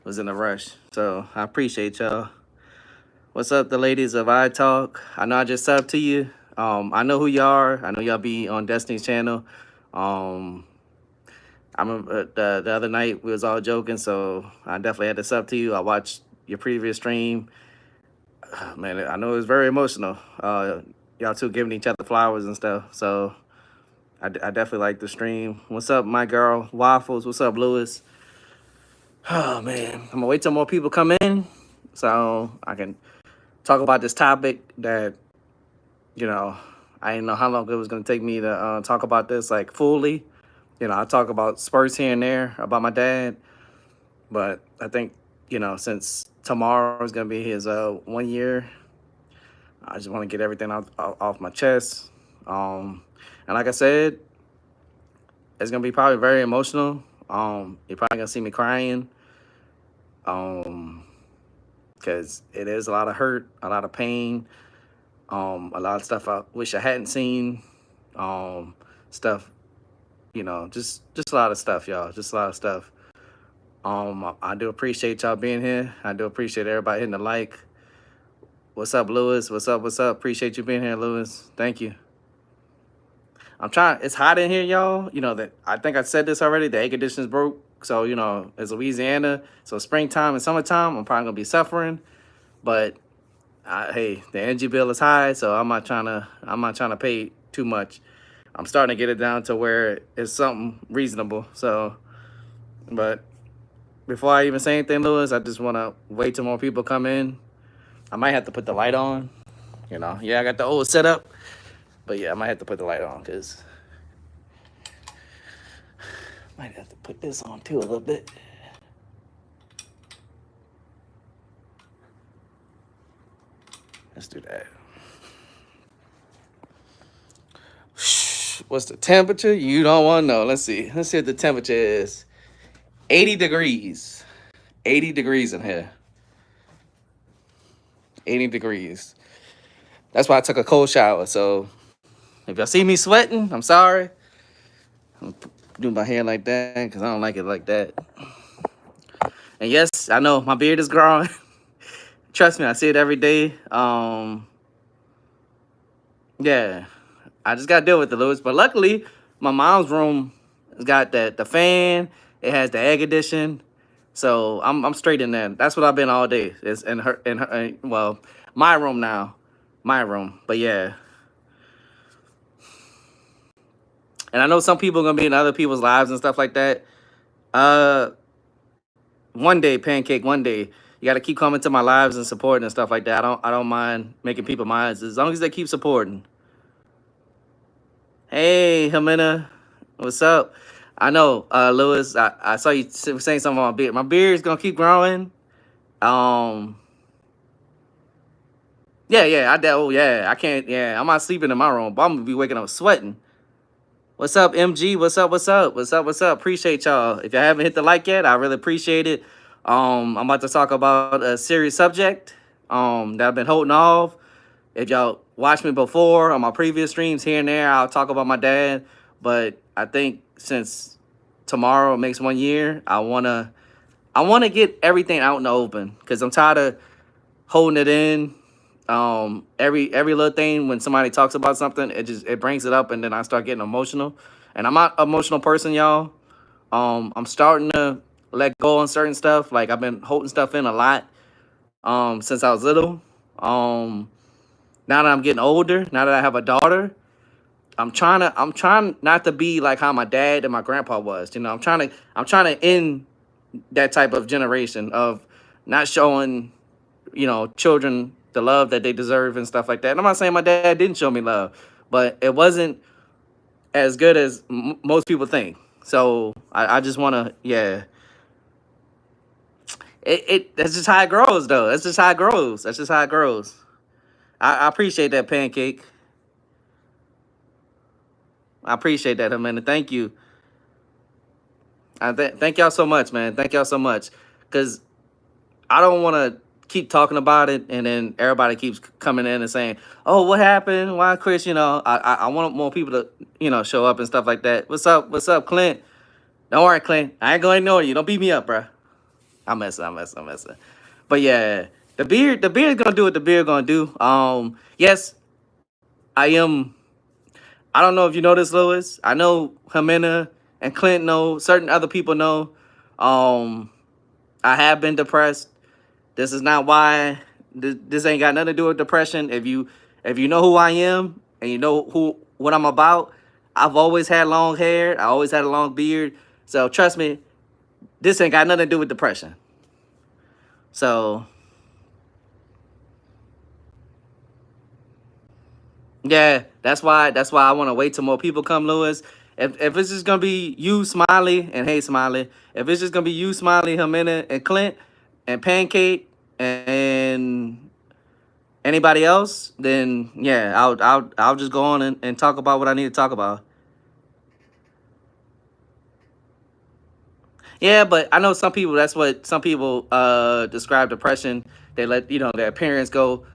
Was in a rush. So I appreciate y'all. What's up, the ladies of I Talk? I know I just subbed to you. I know who y'all are. I know y'all be on Destiny's channel. Um, I remember the other night we was all joking, so I definitely had to sub to you. I watched your previous stream. Man, I know it was very emotional. Y'all two giving each other flowers and stuff. So I definitely like the stream. What's up, my girl Waffles? What's up, Lewis? Oh man, I'm gonna wait till more people come in so I can talk about this topic that you know I didn't know how long it was gonna take me to talk about this like fully. I talk about Spurs here and there about my dad, but I think since tomorrow is gonna be his 1 year, I just want to get everything off my chest. And like I said, it's gonna be probably very emotional. You're probably gonna see me crying. Because it is a lot of hurt, a lot of pain, a lot of stuff I wish I hadn't seen, stuff, just a lot of stuff, y'all, just a lot of stuff. I do appreciate y'all being here. I do appreciate everybody hitting the like. What's up, Lewis? What's up? What's up? Appreciate you being here, Lewis. Thank you. I'm trying. It's hot in here, y'all. That I think I said this already. The air conditioners broke, so it's Louisiana. So springtime and summertime, I'm probably gonna be suffering. But hey, the energy bill is high, so I'm not trying to pay too much. I'm starting to get it down to where it's something reasonable. So, but before I even say anything, Lewis, I just want to wait till more people come in. I might have to put the light on. Yeah, I got the old setup, but yeah, I might have to put the light on because might have to put this on too a little bit. Let's do that. What's the temperature? You don't want to know. Let's see. Let's see what the temperature is. 80 degrees. 80 degrees in here. 80 degrees. That's why I took a cold shower. So if y'all see me sweating, I'm sorry. I'm doing my hair like that because I don't like it like that. And yes, I know my beard is growing. Trust me, I see it every day. Yeah, I just got to deal with it, Lewis. But luckily, my mom's room has got the fan. It has the air condition. So I'm straight in there. That's what I've been all day. It's well, my room now. My room. But yeah. And I know some people are gonna be in other people's lives and stuff like that. Uh One day, Pancake, one day. You gotta keep coming to my lives and supporting and stuff like that. I don't mind making people mine as long as they keep supporting. Hey, Ximena. What's up? I know, Lewis, I saw you saying something about my beard. My beard is gonna keep growing. Um yeah, I can't, I'm not sleeping in my room, but I'm gonna be waking up sweating. What's up, MG? What's up? What's up? What's up? What's up? Appreciate y'all. If y'all haven't hit the like yet, I really appreciate it. I'm about to talk about a serious subject that I've been holding off. If y'all watched me before on my previous streams here and there, I'll talk about my dad. But I think since tomorrow makes 1 year, I wanna get everything out in the open because I'm tired of holding it in. Every little thing when somebody talks about something, it brings it up, and then I start getting emotional. And I'm not an emotional person, y'all. I'm starting to let go on certain stuff. Like I've been holding stuff in a lot since I was little. Now that I'm getting older, now that I have a daughter, I'm trying not to be like how my dad and my grandpa was. I'm trying to end that type of generation of not showing children the love that they deserve and stuff like that. And I'm not saying my dad didn't show me love, but it wasn't as good as most people think. So I just want to, yeah. That's just how it grows, though. That's just how it grows. That's just how it grows. I appreciate that, Pancake. I appreciate that, Amanda. Thank you. Thank y'all so much, man. Thank y'all so much. Because I don't want to keep talking about it and then everybody keeps coming in and saying, oh, what happened? Why, Chris? I want more people to, show up and stuff like that. What's up? What's up, Clint? Don't worry, Clint. I ain't going to ignore you. Don't beat me up, bro. I'm messing. I'm messing. I'm messing. But yeah, the beard's gonna do what the beard gonna do. Yes, I am. I don't know if you know this, Lewis. I know Ximena and Clint know. Certain other people know. Um, I have been depressed. This is not why. This ain't got nothing to do with depression. If you know who I am and you know what I'm about, I've always had long hair. I always had a long beard. So trust me, this ain't got nothing to do with depression. So yeah, that's why I want to wait till more people come, Lewis. If it's just gonna be you, Smiley, and hey, Smiley. If it's just gonna be you, Smiley, Ximena, and Clint, and Pancake, and anybody else, then yeah, I'll just go on and talk about what I need to talk about. Yeah, but I know some people. That's what some people describe depression. They let their parents go.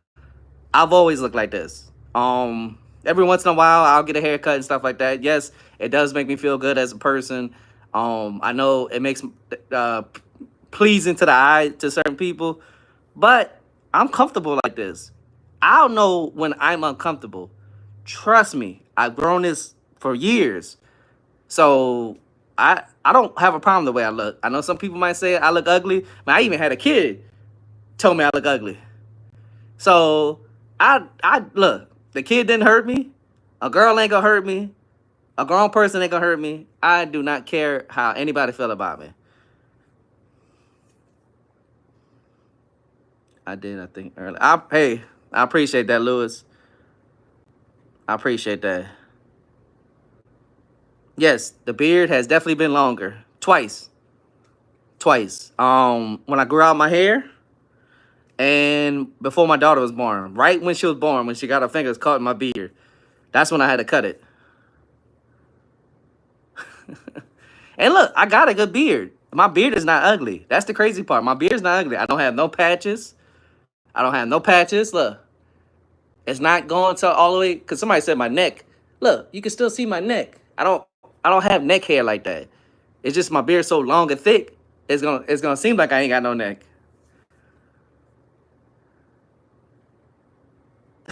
I've always looked like this. Every once in a while, I'll get a haircut and stuff like that. Yes, it does make me feel good as a person. I know it makes uh, pleasing to the eye to certain people, but I'm comfortable like this. I'll know when I'm uncomfortable. Trust me, I've grown this for years, so I don't have a problem the way I look. I know some people might say I look ugly. Man, I even had a kid tell me I look ugly. So I look. The kid didn't hurt me. A girl ain't gonna hurt me. A grown person ain't gonna hurt me. I do not care how anybody feel about me. I did, I think earlier. Hey, I appreciate that, Lewis. I appreciate that. Yes, the beard has definitely been longer. Twice. Twice. When I grew out my hair and before my daughter was born. Right when she was born, when she got her fingers caught in my beard. That's when I had to cut it. And look, I got a good beard. My beard is not ugly. That's the crazy part. My beard's not ugly. I don't have no patches. I don't have no patches. Look, it's not going to all the way. Cause somebody said my neck. Look, you can still see my neck. I don't have neck hair like that. It's just my beard so long and thick. It's gonna seem like I ain't got no neck.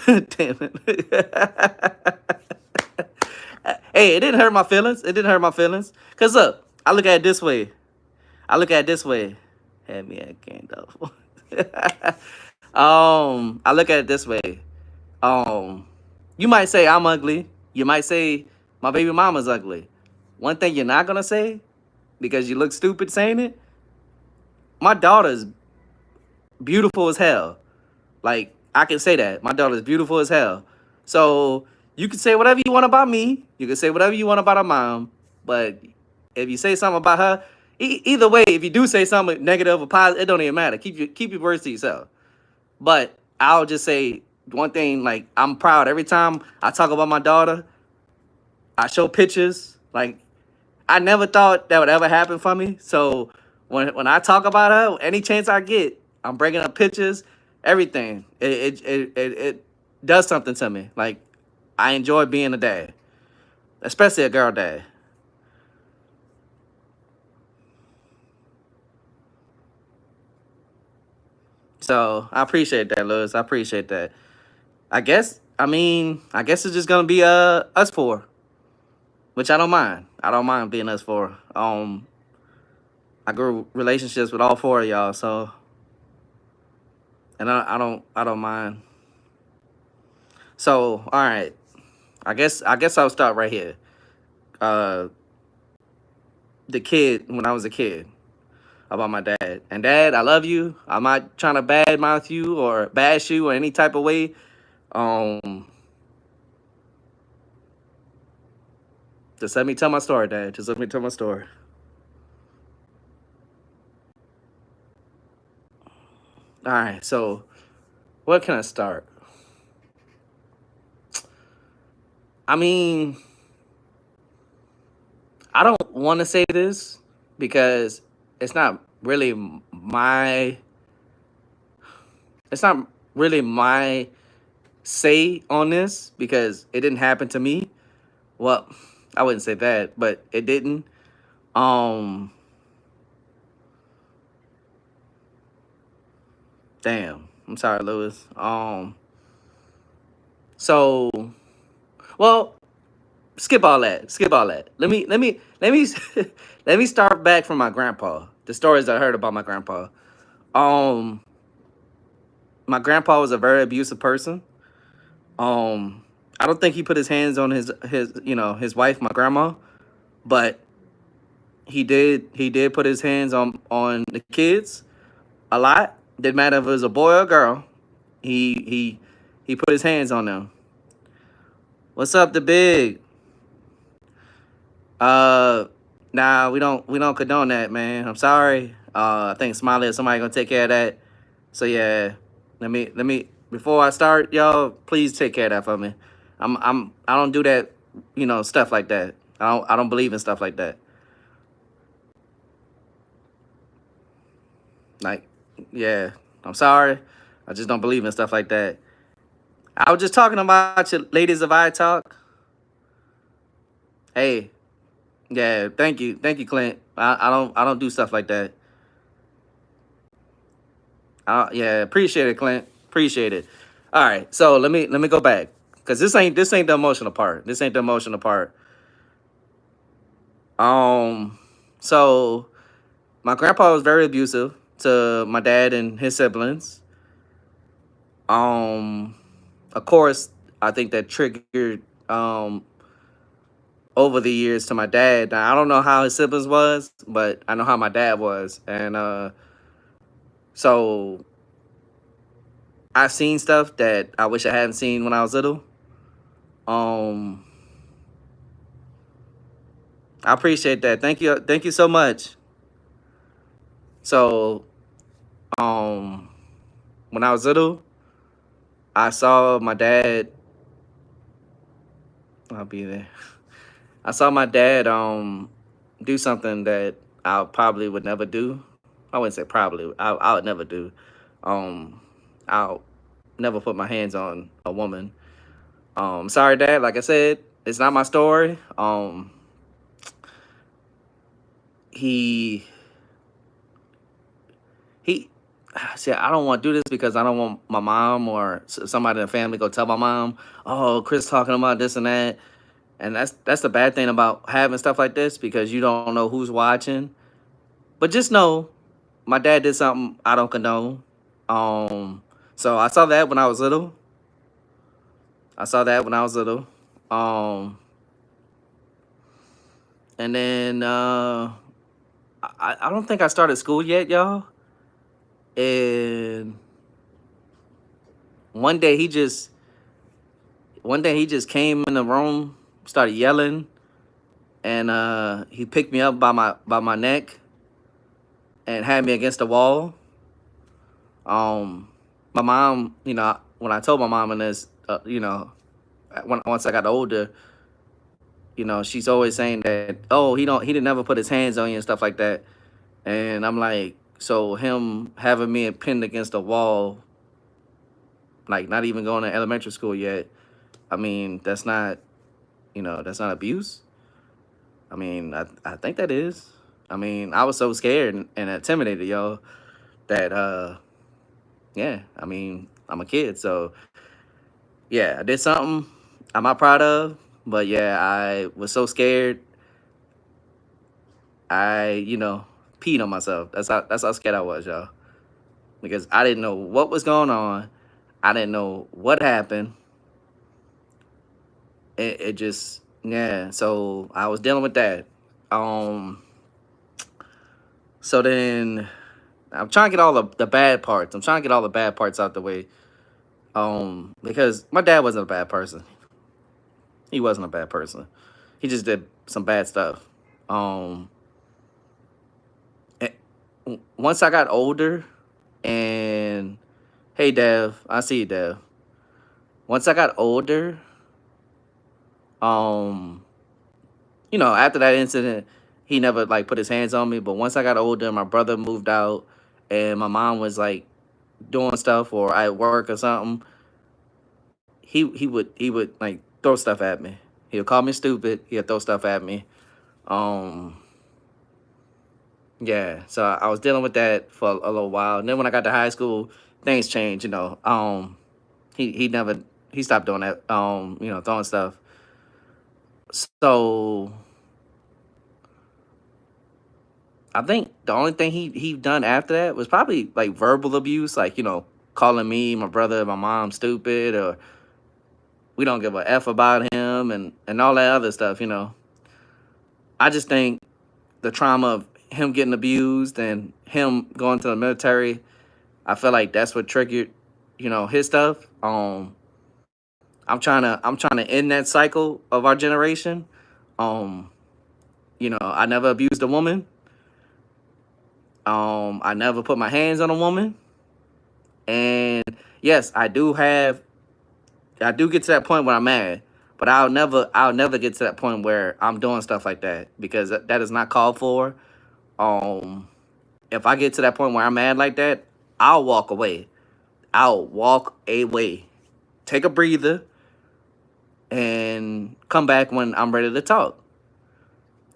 Damn it. Hey, it didn't hurt my feelings. It didn't hurt my feelings. Cause look, I look at it this way. I look at it this way. Hand me a candle. I look at it this way. Um, you might say I'm ugly. You might say my baby mama's ugly. One thing you're not gonna say, because you look stupid saying it, my daughter's beautiful as hell. Like, I can say that. My daughter's beautiful as hell. So you can say whatever you want about me. You can say whatever you want about her mom. But if you say something about her, either way, if you do say something negative or positive, it don't even matter. Keep your words to yourself. But I'll just say one thing, like, I'm proud every time I talk about my daughter. I show pictures. Like, I never thought that would ever happen for me. So when I talk about her, any chance I get, I'm bringing up pictures, everything. It does something to me. Like, I enjoy being a dad, especially a girl dad. So I appreciate that, Lewis. I appreciate that. I guess it's just gonna be us four, which I don't mind. I don't mind being us four. I grew relationships with all four of y'all, so and I don't mind. So all right, I guess I'll start right here. Uh, the kid when I was a kid about my dad. And dad, I love you. I'm not trying to badmouth you or bash you or any type of way. Um, just let me tell my story, Dad. Just let me tell my story. All right, so where can I start? I mean, I don't want to say this because it's not really my it's not really my say on this because it didn't happen to me. Well, I wouldn't say that, but it didn't. Um Damn. I'm sorry, Lewis. So, well, skip all that. Skip all that. Let me let me start back from my grandpa. The stories I heard about my grandpa. Um, my grandpa was a very abusive person. Um, I don't think he put his hands on his wife, my grandma, but he did put his hands on the kids a lot. Didn't matter if it was a boy or a girl. He put his hands on them. What's up, the big? Uh, nah, we don't condone that, man. I'm sorry. I think Smiley or somebody gonna take care of that. So yeah, let me before I start, y'all, please take care of that for me. I don't do that, stuff like that. I don't believe in stuff like that. Like, yeah, I'm sorry. I just don't believe in stuff like that. I was just talking about you, ladies of I talk. Hey, yeah, thank you, Clint. I don't do stuff like that. Yeah, appreciate it, Clint. Appreciate it. All right, so let me go back because this ain't the emotional part. This ain't the emotional part. Um, so my grandpa was very abusive to my dad and his siblings. Um, of course, I think that triggered over the years to my dad. Now, I don't know how his siblings was, but I know how my dad was, and so I've seen stuff that I wish I hadn't seen when I was little. Um, I appreciate that. Thank you so much. So, um, when I was little, I saw my dad. I'll be there. I saw my dad do something that I probably would never do. I wouldn't say probably. I would never do. Um, I'll never put my hands on a woman. Sorry, Dad. Like I said, it's not my story. He he. See, I don't want to do this because I don't want my mom or somebody in the family go tell my mom, "Oh, Chris talking about this and that." And that's the bad thing about having stuff like this because you don't know who's watching. But just know, my dad did something I don't condone. Um, so I saw that when I was little. I saw that when I was little. Um, and then I don't think I started school yet, y'all. And one day he just one day he just came in the room, started yelling, and he picked me up by my neck and had me against the wall. Um, my mom, when I told my mom in this, once I got older, she's always saying that, oh, he didn't never put his hands on you and stuff like that. And I'm like, so him having me pinned against the wall, like not even going to elementary school yet. I mean, that's not abuse. I mean, I think that is. I mean, I was so scared and intimidated, yo, that yeah. I mean, I'm a kid, so yeah, I did something I'm not proud of, but yeah, I was so scared. I peed on myself. That's how scared I was, y'all, because I didn't know what was going on. I didn't know what happened. It just yeah. So I was dealing with that. Um. So then I'm trying to get all the bad parts. I'm trying to get all the bad parts out the way. Because my dad wasn't a bad person. He wasn't a bad person. He just did some bad stuff. Um. eh, Once I got older, and hey, Dev, I see you, Dev. Once I got older, um, after that incident, he never like put his hands on me. But once I got older, my brother moved out, and my mom was like doing stuff or at work or something. He would like throw stuff at me. He'll call me stupid. He'll throw stuff at me. Um, Yeah, so I was dealing with that for a little while, and then when I got to high school, things changed. He never he stopped doing that. Throwing stuff. So I think the only thing he done after that was probably like verbal abuse, like calling me, my brother, my mom stupid, or we don't give a f about him, and all that other stuff. I just think the trauma of him getting abused and him going to the military, I feel like that's what triggered, his stuff. I'm trying to end that cycle of our generation. Um, I never abused a woman. I never put my hands on a woman. And yes, I do get to that point where I'm mad, but I'll never get to that point where I'm doing stuff like that because that is not called for. Um, if I get to that point where I'm mad like that, I'll walk away. I'll walk away, take a breather, and come back when I'm ready to talk.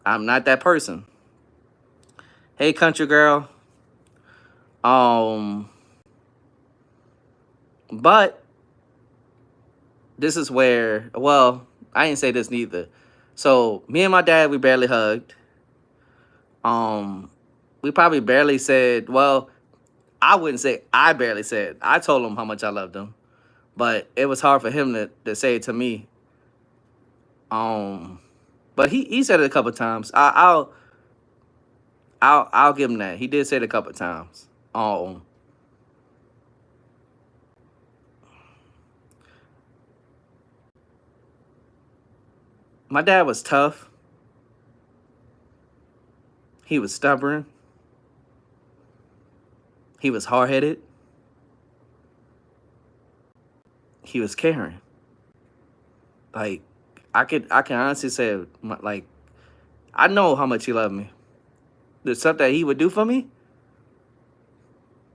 I'm not that person. Hey, country girl. Um, but this is where, well, I didn't say this neither. So me and my dad, we barely hugged. Um, we probably barely said, well, I wouldn't say I barely said. I told him how much I loved him, but it was hard for him to say it to me. Um, but he said it a couple times. I'll give him that. He did say it a couple times. My dad was tough. He was stubborn. He was hard headed. He was caring. Like I can honestly say, like, I know how much he loved me. The stuff that he would do for me,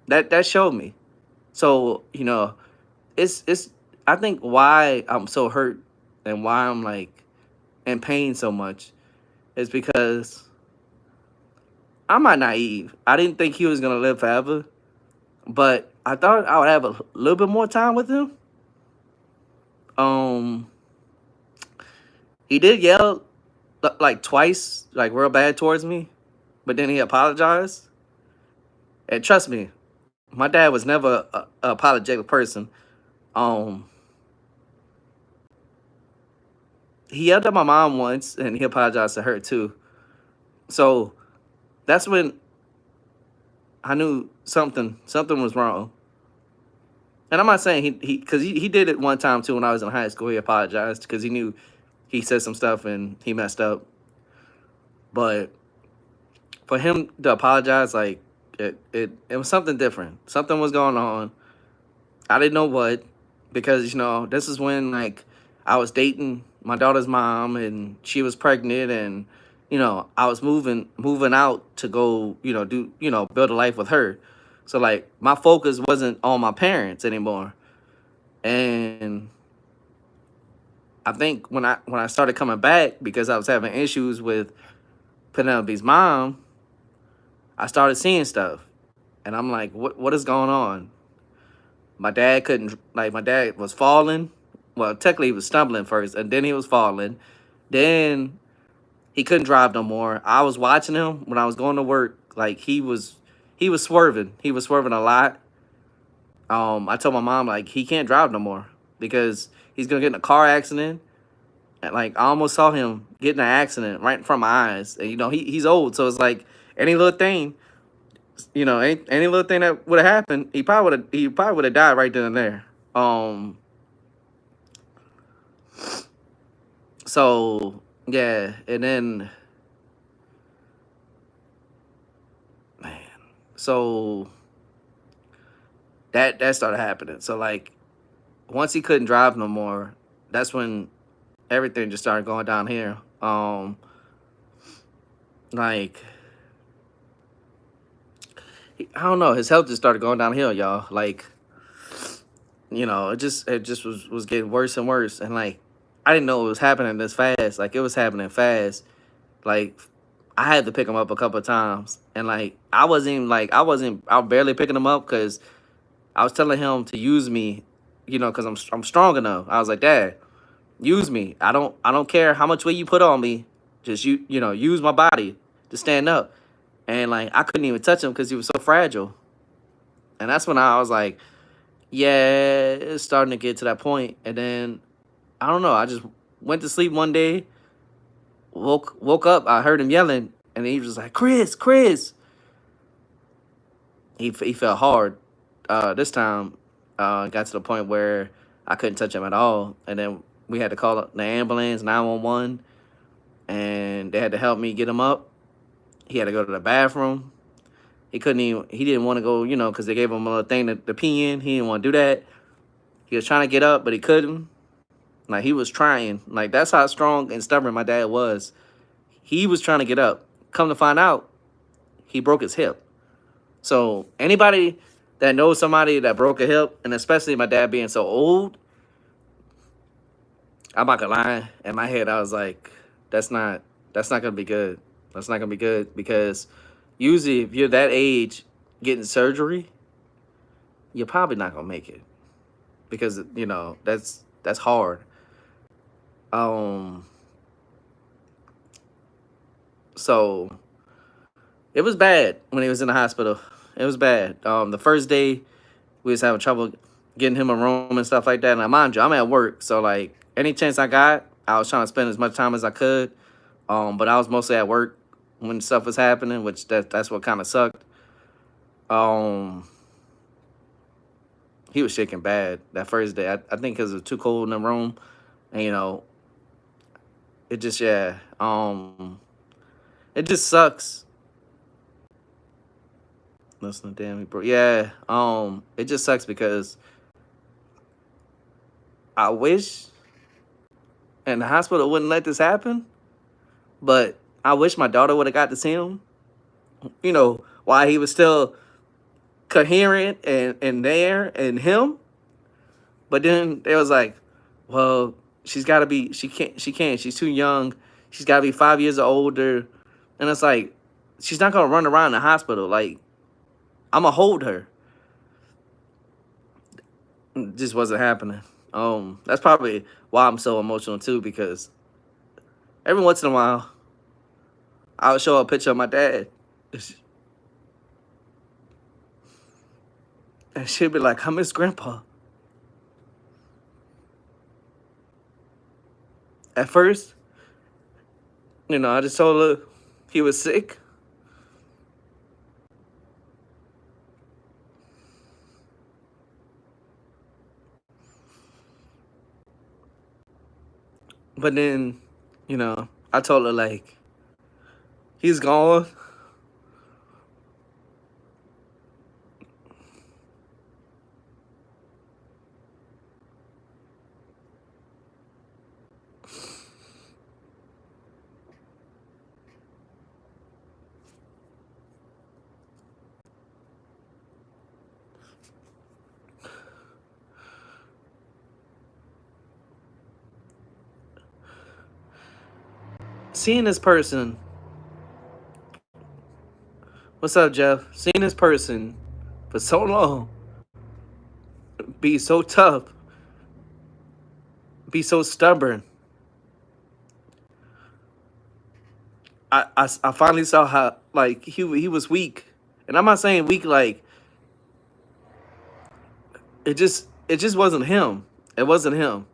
that showed me. So it's I think why I'm so hurt and why I'm like in pain so much is because I'm not naive. I didn't think he was gonna live forever, but I thought I would have a little bit more time with him. Um, he did yell like twice, like real bad towards me, but then he apologized. And trust me, my dad was never a apologetic person. Um, he yelled at my mom once, and he apologized to her too. So that's when I knew something was wrong. And I'm not saying because he did it one time too when I was in high school. He apologized because he knew he said some stuff and he messed up. But for him to apologize, like it was something different. Something was going on. I didn't know what, because this is when like I was dating my daughter's mom and she was pregnant, and I was moving out to go do build a life with her. So like my focus wasn't on my parents anymore. And I think when I started coming back because I was having issues with Penelope's mom, I started seeing stuff, and I'm like, what is going on? My dad couldn't, like, my dad was falling. Well, technically he was stumbling first, and then he was falling. Then he couldn't drive no more. I was watching him when I was going to work. Like he was swerving. He was swerving a lot. I told my mom like he can't drive no more because he's gonna get in a car accident. And like I almost saw him get in an accident right in front of my eyes. And he's old, so it's like any little thing, any little thing that would have happened, he probably would have died right then and there. So yeah, and then man, so that started happening. So like once he couldn't drive no more, that's when everything just started going down here. Like I don't know, his health just started going downhill, y'all. Like it just was getting worse and worse, and like I didn't know it was happening this fast. Like it was happening fast. Like I had to pick him up a couple of times, and like I barely picking him up because I was telling him to use me, because I'm strong enough. I was like, Dad, use me. I don't care how much weight you put on me. Just use my body to stand up. And like I couldn't even touch him because he was so fragile. And that's when I was like, yeah, it's starting to get to that point. And then I don't know. I just went to sleep one day, woke up. I heard him yelling, and he was just like, Chris, Chris. He felt hard. This time, got to the point where I couldn't touch him at all, and then we had to call the ambulance, 911, and they had to help me get him up. He had to go to the bathroom. He couldn't even. He didn't want to go, because they gave him a little thing to pee in. He didn't want to do that. He was trying to get up, but he couldn't. Like he was trying. Like that's how strong and stubborn my dad was. He was trying to get up. Come to find out, he broke his hip. So anybody that knows somebody that broke a hip, and especially my dad being so old, I'm not gonna lie. In my head, I was like, that's not gonna be good. That's not gonna be good because usually if you're that age getting surgery, you're probably not gonna make it because that's hard. Um, so it was bad when he was in the hospital. It was bad. The first day we was having trouble getting him a room and stuff like that. And mind you, I'm at work, so like any chance I got, I was trying to spend as much time as I could. But I was mostly at work when stuff was happening, which that's what kind of sucked. Um, he was shaking bad that first day. I think because it was too cold in the room, and it just yeah. It just sucks. Listen to damn me, bro. Yeah. It just sucks because I wish, and the hospital wouldn't let this happen. But I wish my daughter would have got to see him. While he was still coherent and there and him. But then it was like, well, she's got to be. She can't. She's too young. She's got to be 5 years or older. And it's like, she's not gonna run around the hospital. Like, I'm gonna hold her. It just wasn't happening. That's probably why I'm so emotional too, because every once in a while, I'll show a picture of my dad, and she'll be like, "I miss Grandpa." At first, I just told her he was sick. But then, I told her like he's gone. Seeing this person, what's up, Jeff? Seeing this person for so long be so tough, be so stubborn. I finally saw how like he was weak, and I'm not saying weak like it just wasn't him. It wasn't him.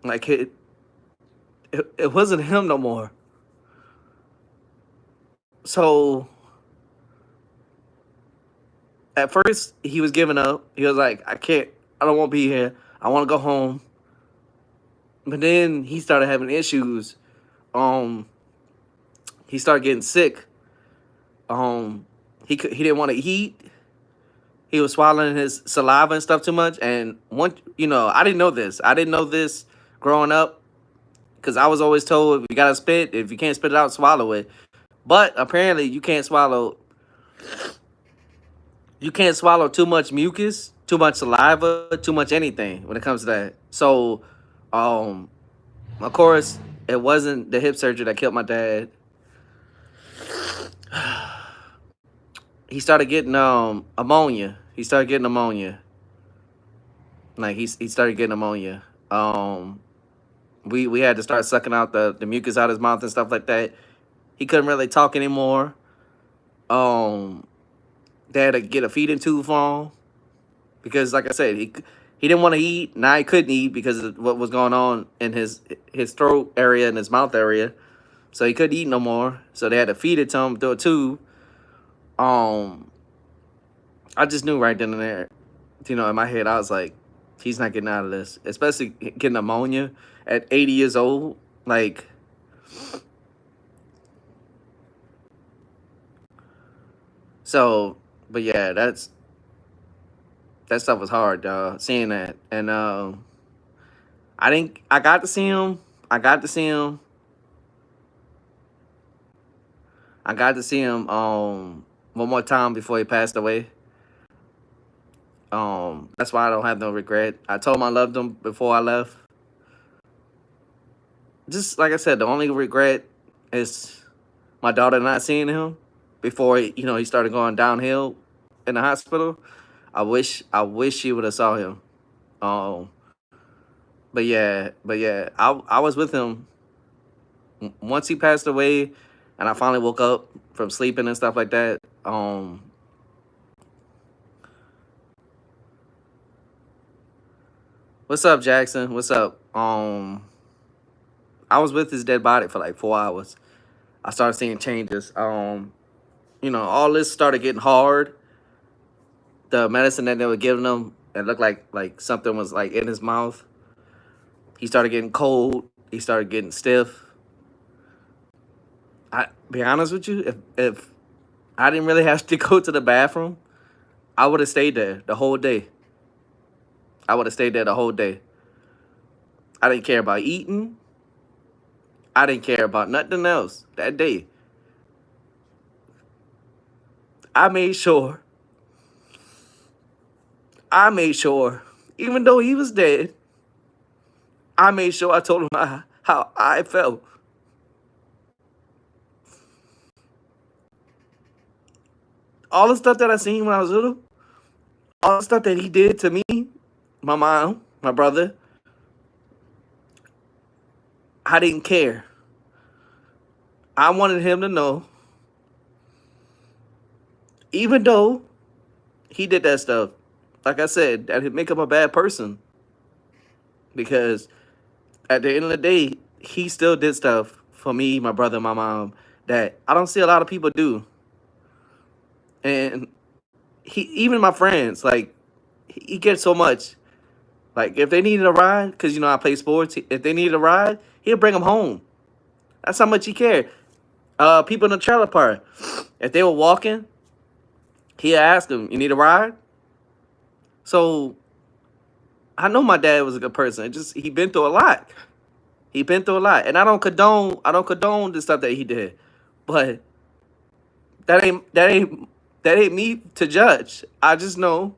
Like it wasn't him no more. So at first he was giving up. He was like, I can't. I don't want to be here. I want to go home. But then he started having issues. Um, he started getting sick. He didn't want to eat. He was swallowing his saliva and stuff too much. And I didn't know this. I didn't know this growing up because I was always told if you gotta spit, if you can't spit it out, swallow it. But apparently you can't swallow. You can't swallow too much mucus, too much saliva, too much anything when it comes to that. So, of course, It wasn't the hip surgery that killed my dad. He started getting ammonia. He started getting ammonia. Like he started getting ammonia. We had to start sucking out the mucus out of his mouth and stuff like that. He couldn't really talk anymore. Um, they had to get a feeding tube for him because, like I said, he didn't want to eat. Now he couldn't eat because of what was going on in his throat area and his mouth area. So he couldn't eat no more. So they had to feed it to him through a tube. Um, I just knew right then and there, in my head, I was like, he's not getting out of this, especially getting pneumonia at 80 years old. Like, so, but yeah, that stuff was hard, dog. Seeing that, and I didn't. I got to see him. I got to see him. I got to see him one more time before he passed away. That's why I don't have no regret. I told him I loved him before I left. Just like I said, the only regret is my daughter not seeing him before he started going downhill in the hospital. I wish she would have saw him. Um, but yeah, I was with him once he passed away, and I finally woke up from sleeping and stuff like that. What's up, Jackson? What's up? I was with his dead body for like 4 hours. I started seeing changes. All this started getting hard. The medicine that they were giving him, it looked like something was like in his mouth. He started getting cold. He started getting stiff. I be honest with you, if I didn't really have to go to the bathroom, I would have stayed there the whole day. I would have stayed there the whole day. I didn't care about eating. I didn't care about nothing else that day. I made sure. I made sure, even though he was dead, I made sure I told him how I felt. All the stuff that I seen when I was little, all the stuff that he did to me, my mom, my brother, I didn't care. I wanted him to know, even though he did that stuff, like I said, that would make him a bad person. Because at the end of the day, he still did stuff for me, my brother, my mom, that I don't see a lot of people do. And even my friends, like, he gets so much. Like, if they needed a ride, because, I play sports, if they needed a ride, he'll bring them home. That's how much he cared. People in the trailer park, if they were walking, he'll ask them, you need a ride? So, I know my dad was a good person. He been through a lot. He been through a lot. And I don't condone the stuff that he did. But that ain't me to judge. I just know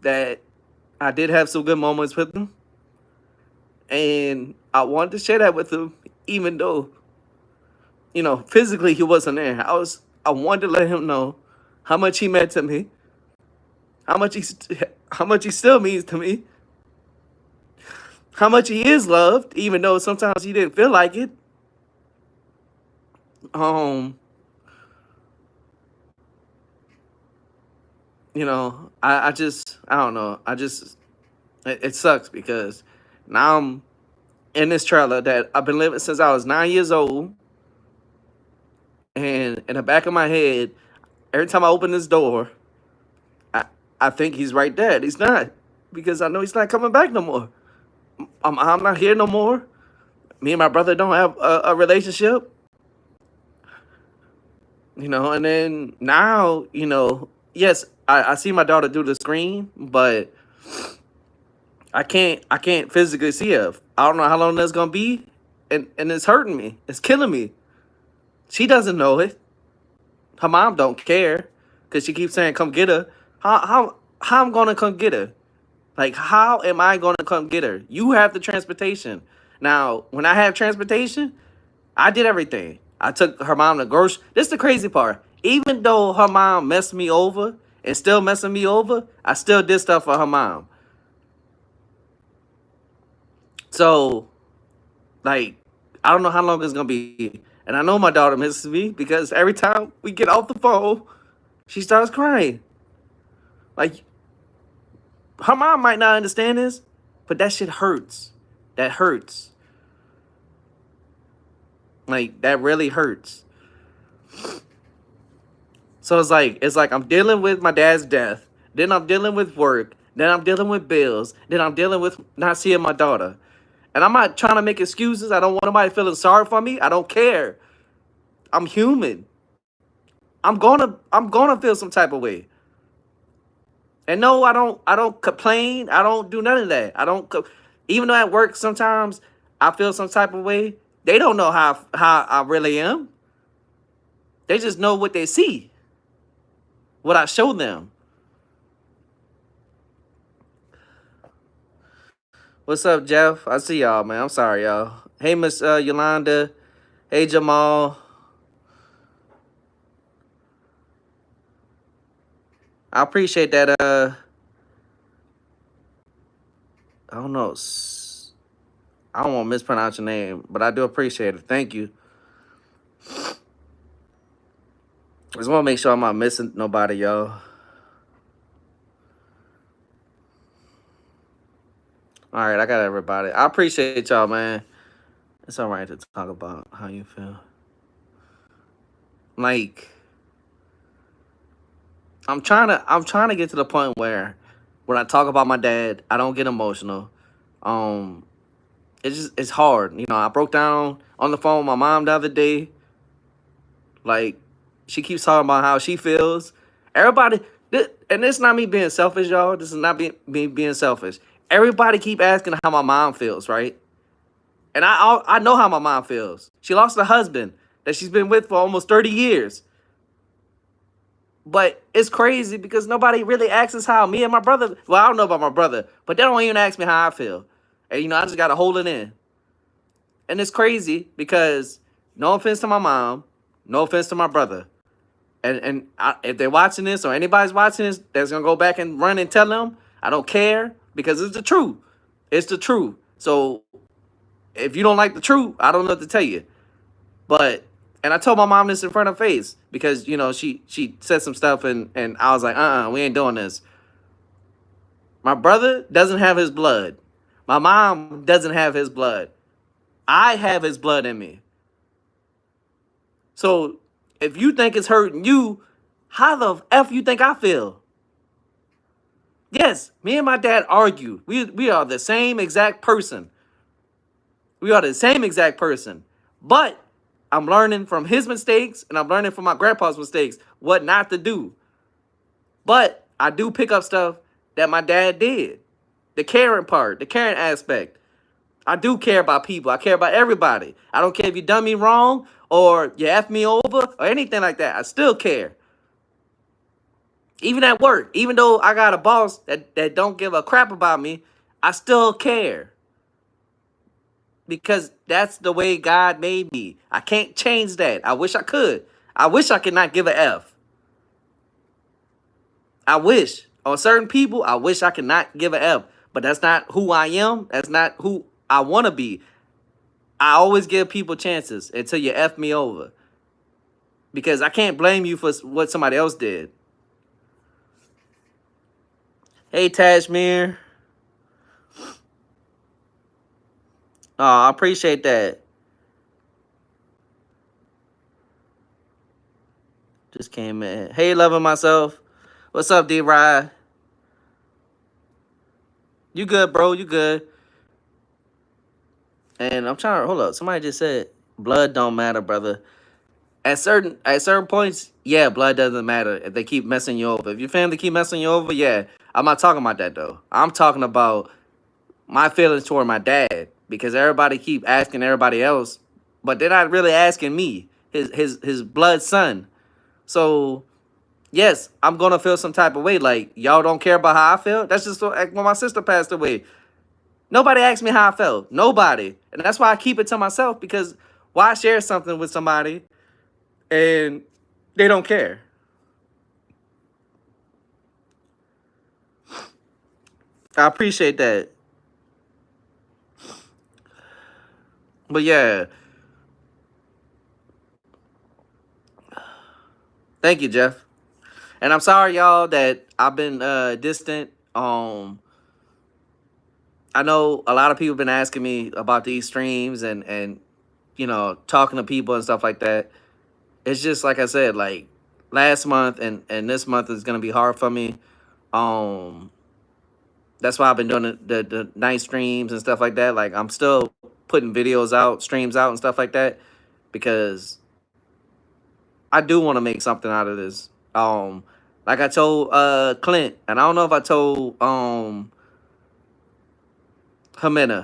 that I did have some good moments with him, and I wanted to share that with him, even though physically he wasn't there. I wanted to let him know how much he meant to me, how much he still means to me, how much he is loved, even though sometimes he didn't feel like it. I don't know. It sucks because now I'm in this trailer that I've been living since I was 9 years old. And in the back of my head, every time I open this door, I, I think he's right there. He's not, because I know he's not coming back no more. I'm not here no more. Me and my brother don't have a relationship. And then now, yes, I see my daughter do the screen, but I can't physically see her. I don't know how long that's gonna be, and it's hurting me. It's killing me. She doesn't know it. Her mom don't care, cause she keeps saying, "Come get her." How I'm gonna come get her? Like, how am I gonna come get her? You have the transportation. Now, when I have transportation, I did everything. I took her mom to grocery. This is the crazy part. Even though her mom messed me over and still messing me over, I still did stuff for her mom. So, like, I don't know how long it's gonna be. And I know my daughter misses me because every time we get off the phone, she starts crying. Like, her mom might not understand this, but that shit hurts. That hurts. Like, that really hurts. So it's like I'm dealing with my dad's death, then I'm dealing with work, then I'm dealing with bills, then I'm dealing with not seeing my daughter. And I'm not trying to make excuses. I don't want nobody feeling sorry for me. I don't care. I'm human. I'm gonna feel some type of way. And no, I don't complain. I don't do none of that. Even though at work sometimes I feel some type of way. They don't know how I really am. They just know what they see, what I show them. What's up, Jeff? I see y'all, man. I'm sorry, y'all. Hey, Miss Yolanda. Hey, Jamal. I appreciate that. I don't know. I don't want to mispronounce your name, but I do appreciate it. Thank you. Just want to make sure I'm not missing nobody, y'all. All right, I got everybody. I appreciate y'all, man. It's all right to talk about how you feel. Like, I'm trying to get to the point where when I talk about my dad, I don't get emotional. Um, it's hard. You know, I broke down on the phone with my mom the other day. Like, she keeps talking about how she feels. Everybody, and this is not me being selfish, y'all. This is not me being selfish. Everybody keep asking how my mom feels, right? And I know how my mom feels. She lost a husband that she's been with for almost 30 years. But it's crazy because nobody really asks us how me and my brother. Well, I don't know about my brother, but they don't even ask me how I feel. And I just gotta hold it in. And it's crazy because no offense to my mom, no offense to my brother. If they're watching this or anybody's watching this, that's gonna go back and run and tell them. I don't care because it's the truth. It's the truth. So if you don't like the truth, I don't know what to tell you. But and I told my mom this in front of her face because she said some stuff and I was like, we ain't doing this. My brother doesn't have his blood. My mom doesn't have his blood. I have his blood in me. So if you think it's hurting you, how the F you think I feel? Yes, me and my dad argue. We are the same exact person. We are the same exact person. But I'm learning from his mistakes and I'm learning from my grandpa's mistakes what not to do. But I do pick up stuff that my dad did. The caring part, the caring aspect. I do care about people. I care about everybody. I don't care if you done me wrong or you F me over or anything like that. I still care. Even at work, even though I got a boss that don't give a crap about me, I still care. Because that's the way God made me. I can't change that. I wish I could. I wish I could not give a F. I wish. On certain people, I wish I could not give a F. But that's not who I am. That's not who I want to be. I always give people chances until you F me over. Because I can't blame you for what somebody else did. Hey, Tashmir. Oh, I appreciate that. Just came in. Hey, loving myself. What's up, D-Rod? You good, bro? You good? And I'm trying to hold up. Somebody just said blood don't matter, brother. At certain points, yeah, blood doesn't matter if they keep messing you over. If your family keep messing you over, yeah. I'm not talking about that though. I'm talking about my feelings toward my dad because everybody keep asking everybody else, but they're not really asking me, his blood son. So yes, I'm gonna feel some type of way. Like y'all don't care about how I feel. That's just like when my sister passed away. Nobody asked me how I felt. Nobody. And that's why I keep it to myself, because why share something with somebody and they don't care? I appreciate that. But yeah, thank you, Jeff. And I'm sorry, y'all, that I've been distant. I know a lot of people been asking me about these streams and talking to people and stuff like that. It's just like I said, like last month and this month is gonna be hard for me. Um, that's why I've been doing the night streams and stuff like that. Like I'm still putting videos out, streams out, and stuff like that because I do want to make something out of this. Like I told Clint, and I don't know if I told Ximena.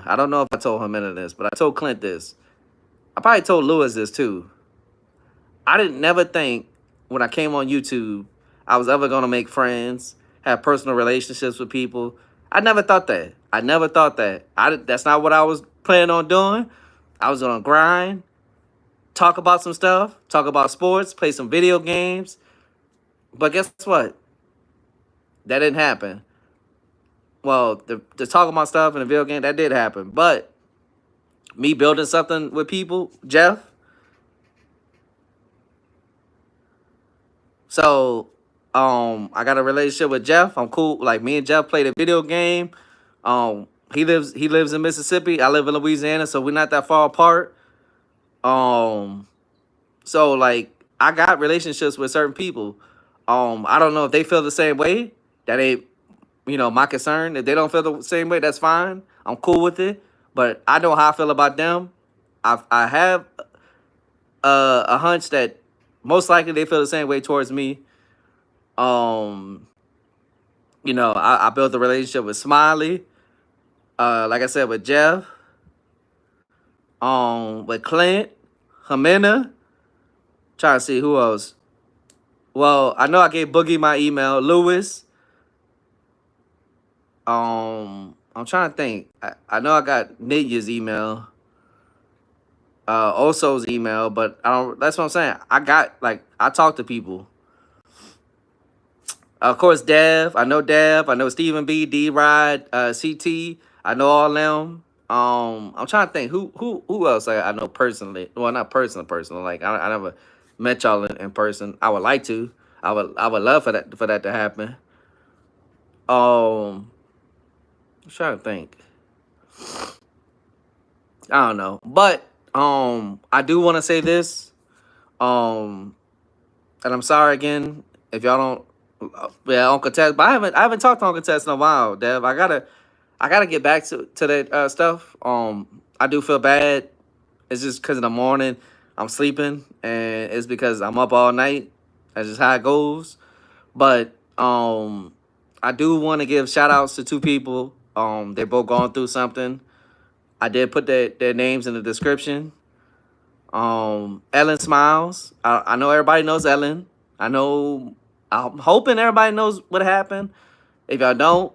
I don't know if I told Ximena this, but I told Clint this. I probably told Lewis this too. I didn't never think when I came on YouTube I was ever gonna make friends, have personal relationships with people. I never thought that. I never thought that. That's not what I was planning on doing. I was gonna grind, talk about some stuff, talk about sports, play some video games. But guess what? That didn't happen. Well, the talk about stuff in the video game, that did happen. But me building something with people, Jeff. So, I got a relationship with Jeff. I'm cool. Like me and Jeff played a video game. He lives in Mississippi. I live in Louisiana, so we're not that far apart. Um, so like I got relationships with certain people. I don't know if they feel the same way. That ain't my concern. If they don't feel the same way, that's fine. I'm cool with it. But I know how I feel about them. I have a hunch that most likely they feel the same way towards me. Um, I built a relationship with Smiley. Like I said, with Jeff. With Clint, Ximena. Trying to see who else. Well, I know I gave Boogie my email. Lewis. I'm trying to think. I know I got Nitya's email. Oso's email, but I don't. That's what I'm saying. I talk to people. Of course, Dev. I know Dev. I know Stephen B. D. Rod. CT. I know all them. I'm trying to think who else I know personally. Well, not personal. Like I never met y'all in person. I would like to. I would love for that to happen. I'm trying to think. I don't know, but I do want to say this. Um, and I'm sorry again if y'all don't. Yeah, Uncle Tess, but I haven't talked to Uncle Tess in a while, Dev. I gotta get back to that stuff. I do feel bad. It's just because in the morning I'm sleeping, and it's because I'm up all night. That's just how it goes. But I do want to give shout outs to two people. They're both going through something. I did put their names in the description. Ellen Smiles. I know everybody knows Ellen. I know. I'm hoping everybody knows what happened. If y'all don't,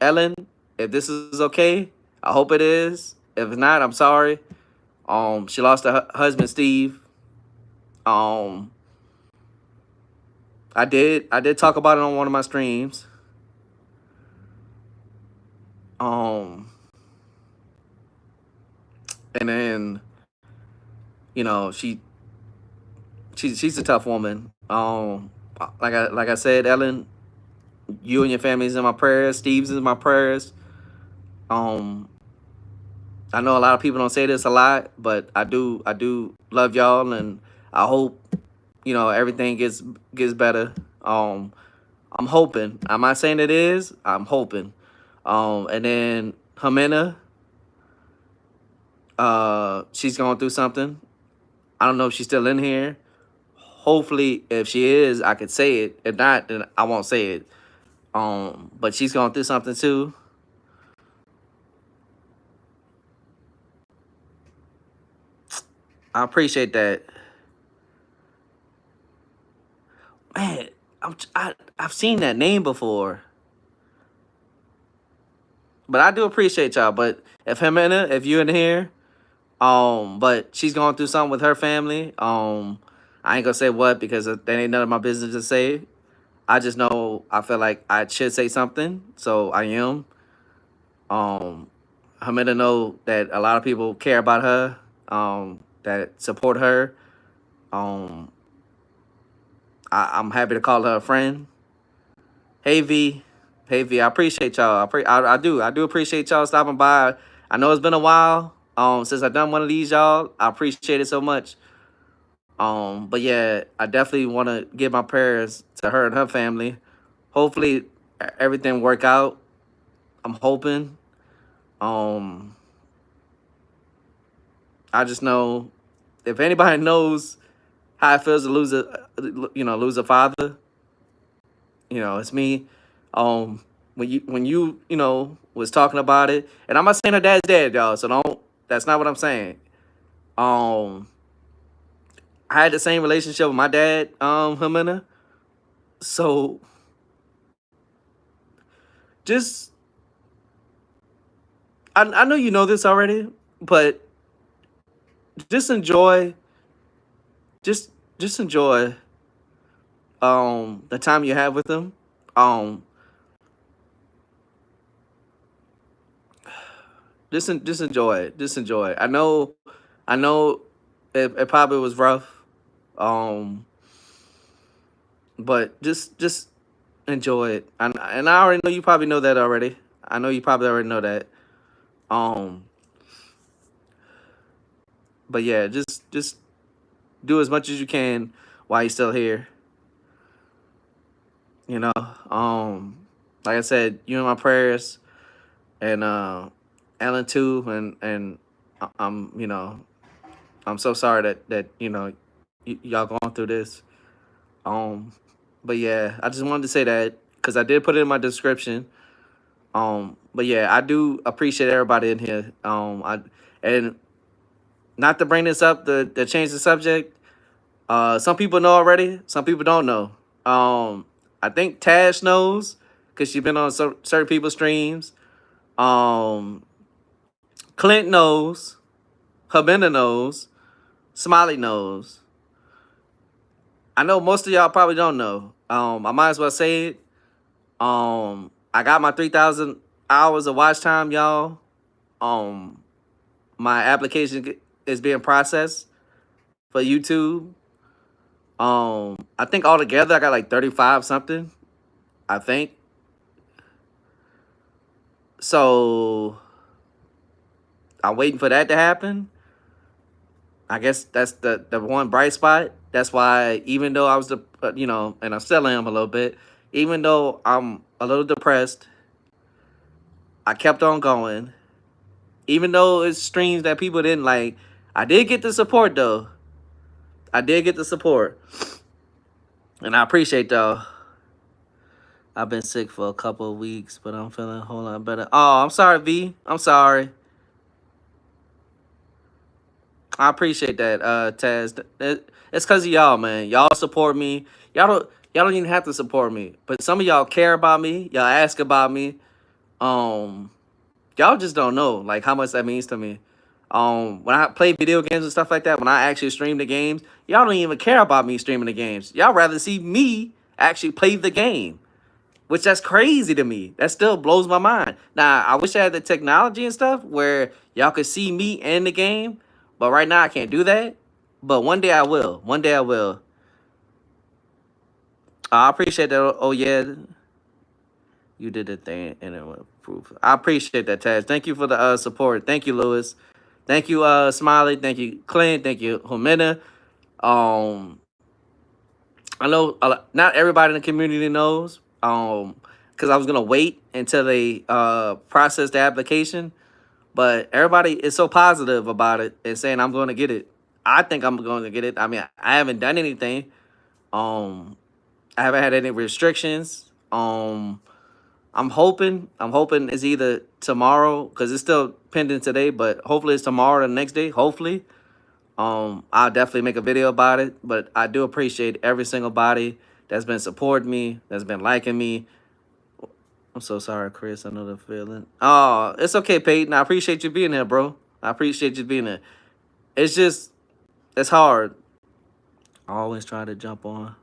Ellen, if this is okay, I hope it is. If it's not, I'm sorry. She lost her husband Steve. Um, I did talk about it on one of my streams. Um, and then she's a tough woman. Like I said, Ellen, you and your family's in my prayers. Steve's in my prayers. Um, I know a lot of people don't say this a lot, but I do love y'all, and I hope everything gets better. I'm hoping. I'm not saying it is. I'm hoping. And then Ximena, she's going through something. I don't know if she's still in here. Hopefully, if she is, I could say it. If not, then I won't say it. But she's going through something too. I appreciate that. Man, I've seen that name before. But I do appreciate y'all. But if Ximena, if you in here, but she's going through something with her family. I ain't gonna say what because that ain't none of my business to say. I just know I feel like I should say something, so I am. Um, Ximena know that a lot of people care about her, that support her. Um, I'm happy to call her a friend. Hey V, hey V, I appreciate y'all. I do appreciate y'all stopping by. I know it's been a while since I've done one of these, y'all. I appreciate it so much. But yeah, I definitely want to give my prayers to her and her family. Hopefully, everything work out. I'm hoping. Um, I just know if anybody knows how it feels to lose a father, it's me. When you was talking about it, and I'm not saying her dad's dead, y'all. So don't. That's not what I'm saying. Um, I had the same relationship with my dad, Ximena. So just, I know you know this already, but just enjoy, just just enjoy the time you have with him. Um, just enjoy it. Just enjoy it. I know it probably was rough. Um, but just enjoy it. And I already know you probably know that already. I know you probably already know that. Um, but yeah, just do as much as you can while you're still here. You know. Like I said, you in my prayers, and Ellen too, and I'm I'm so sorry that y'all going through this. Um, but yeah, I just wanted to say that because I did put it in my description. But yeah, I do appreciate everybody in here. And not to bring this up to change the subject. Some people know already. Some people don't know. I think Tash knows because she's been on certain people's streams. Um, Clint knows. Habenda knows. Smiley knows. I know most of y'all probably don't know. I might as well say it. I got my 3,000 hours of watch time, y'all. Um, my application is being processed for YouTube. I think altogether I got like 35 something. I think so. I'm waiting for that to happen. I guess that's the one bright spot. That's why even though I was and I still am a little bit, even though I'm a little depressed, I kept on going. Even though it's streams that people didn't like, I did get the support though. I did get the support, and I appreciate though. I've been sick for a couple of weeks, but I'm feeling a whole lot better. Oh, I'm sorry, V. I'm sorry. I appreciate that, Taz. It's cause of y'all, man. Y'all support me. Y'all don't even have to support me, but some of y'all care about me. Y'all ask about me. Um, y'all just don't know like how much that means to me. When I play video games and stuff like that, when I actually stream the games, y'all don't even care about me streaming the games. Y'all rather see me actually play the game, which that's crazy to me. That still blows my mind. Now, I wish I had the technology and stuff where y'all could see me in the game, but right now I can't do that. But one day I will. One day I will. I appreciate that. Oh yeah, you did the thing and it went proof. I appreciate that, Taz. Thank you for the support. Thank you, Lewis. Thank you, Smiley. Thank you, Clint. Thank you, Ximena. Um, I know not everybody in the community knows. Because I was gonna wait until they process the application, but everybody is so positive about it and saying I'm going to get it. I think I'm going to get it. I mean, I haven't done anything. Um, I haven't had any restrictions. I'm hoping it's either tomorrow because it's still pending today, but hopefully it's tomorrow or the next day. Hopefully. I'll definitely make a video about it, but I do appreciate every single body that's been supporting me, that's been liking me. I'm so sorry, Chris. I know the feeling. Oh, it's okay, Peyton. I appreciate you being here, bro. I appreciate you being here. It's just, it's hard. I always try to jump on,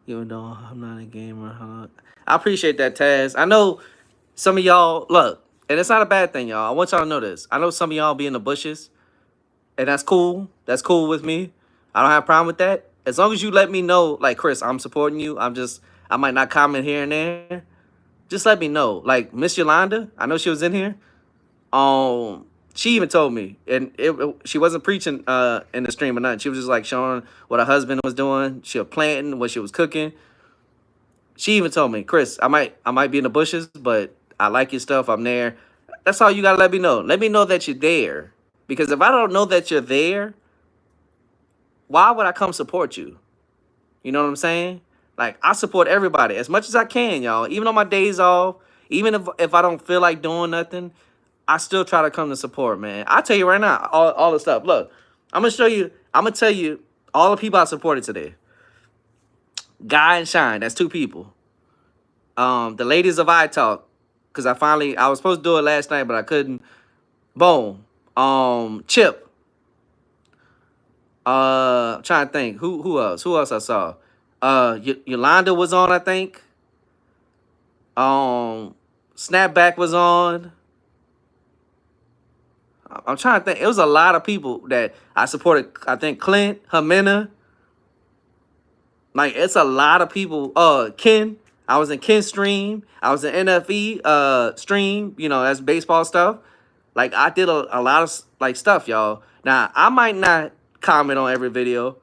even though I'm not a gamer. Huh? I appreciate that, Taz. I know some of y'all, look, and it's not a bad thing, y'all. I want y'all to know this. I know some of y'all be in the bushes, and that's cool. That's cool with me. I don't have a problem with that. As long as you let me know, like, Chris, I'm supporting you. I might not comment here and there. Just let me know. Like, Miss Yolanda, I know she was in here. She even told me, and she wasn't preaching in the stream or nothing. She was just like showing what her husband was doing. She was planting, what she was cooking. She even told me, Chris, I might be in the bushes, but I like your stuff. I'm there. That's all you gotta let me know. Let me know that you're there. Because if I don't know that you're there, why would I come support you? You know what I'm saying? Like, I support everybody as much as I can, y'all. Even on my days off, even if I don't feel like doing nothing, I still try to come to support, man. I tell you right now, all the stuff. Look, I'm gonna show you. I'm gonna tell you all the people I supported today. Guy and Shine. That's two people. The ladies of I Talk, because I was supposed to do it last night, but I couldn't. Boom. Chip. I'm trying to think. Who else? Who else I saw? Yolanda was on, I think. Snapback was on. I'm trying to think. It was a lot of people that I supported. I think Clint, Ximena. Like, it's a lot of people. Ken. I was in Ken's stream. I was in NFE stream. You know, that's baseball stuff. Like, I did a lot of like stuff, y'all. Now, I might not comment on every video,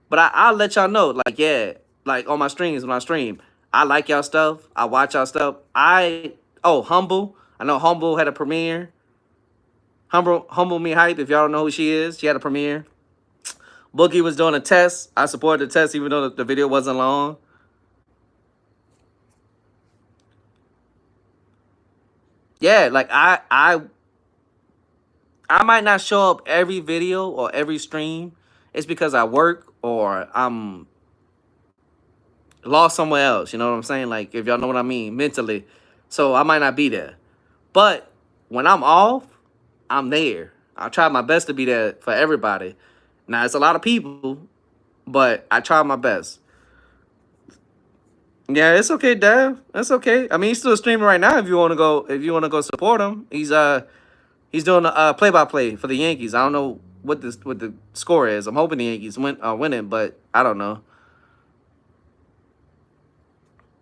but I'll let y'all know. Like, yeah, like on my streams, when I stream, I like y'all stuff. I watch y'all stuff. Humble. I know Humble had a premiere. Humble Me Hype, if y'all don't know who she is, she had a premiere. Boogie was doing a test. I supported the test even though the video wasn't long. Yeah, like I might not show up every video or every stream. It's because I work or I'm lost somewhere else. You know what I'm saying? Like, if y'all know what I mean, mentally. So I might not be there. But when I'm off, I'm there. I try my best to be there for everybody. Now, it's a lot of people, but I try my best. Yeah, it's okay, Dad. That's okay. I mean, he's still streaming right now. If you want to go support him, he's doing a play-by-play for the Yankees. I don't know what the score is. I'm hoping the Yankees winning, but I don't know.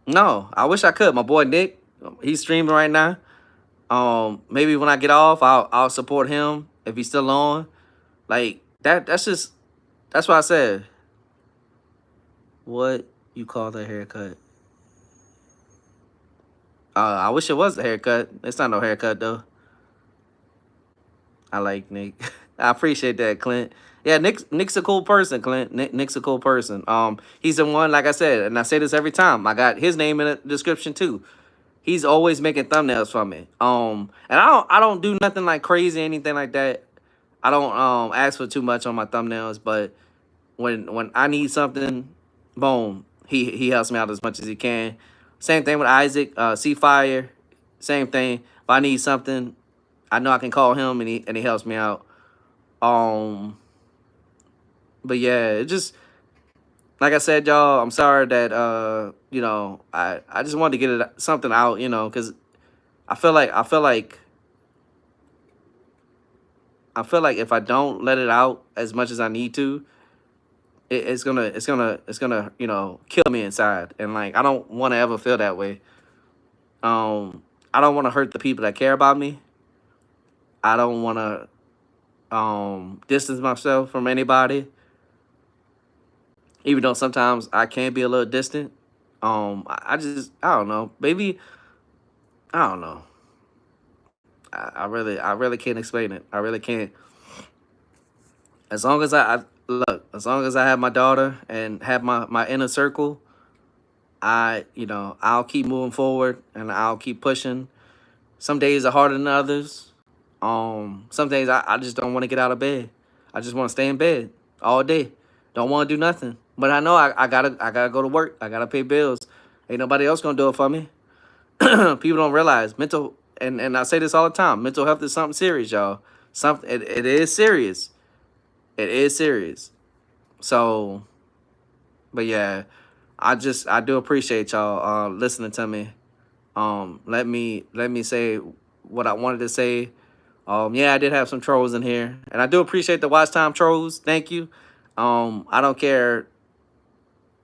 No, I wish I could. My boy Nick, he's streaming right now. Maybe when I get off, I'll support him if he's still on. Like that. That's what I said. What you call that haircut? I wish it was a haircut. It's not no haircut though. I like Nick. I appreciate that, Clint. Yeah, Nick's a cool person, Clint. Nick's a cool person. He's the one, like I said, and I say this every time. I got his name in the description too. He's always making thumbnails for me. And I don't do nothing like crazy, anything like that. I don't ask for too much on my thumbnails, but when I need something, boom, he helps me out as much as he can. Same thing with Isaac, C Fire, same thing. If I need something, I know I can call him and he helps me out. Um, but yeah, it just like I said, y'all. I'm sorry that I just wanted to get something out, because I feel like if I don't let it out as much as I need to, it's gonna kill me inside, and like I don't want to ever feel that way. I don't want to hurt the people that care about me. I don't want to distance myself from anybody, even though sometimes I can be a little distant. I don't know. Maybe I don't know. I really can't explain it. I really can't. As long as I look, as long as I have my daughter and have my inner circle, I'll keep moving forward and I'll keep pushing. Some days are harder than others. Some days I just don't want to get out of bed. I just want to stay in bed all day. Don't want to do nothing. But I know I gotta go to work. I gotta pay bills. Ain't nobody else gonna do it for me. People don't realize mental, and I say this all the time. Mental health is something serious, y'all. Something it is serious. It is serious. So, but yeah, I do appreciate y'all listening to me. Let me say what I wanted to say. Yeah, I did have some trolls in here, and I do appreciate the watch time trolls. Thank you. I don't care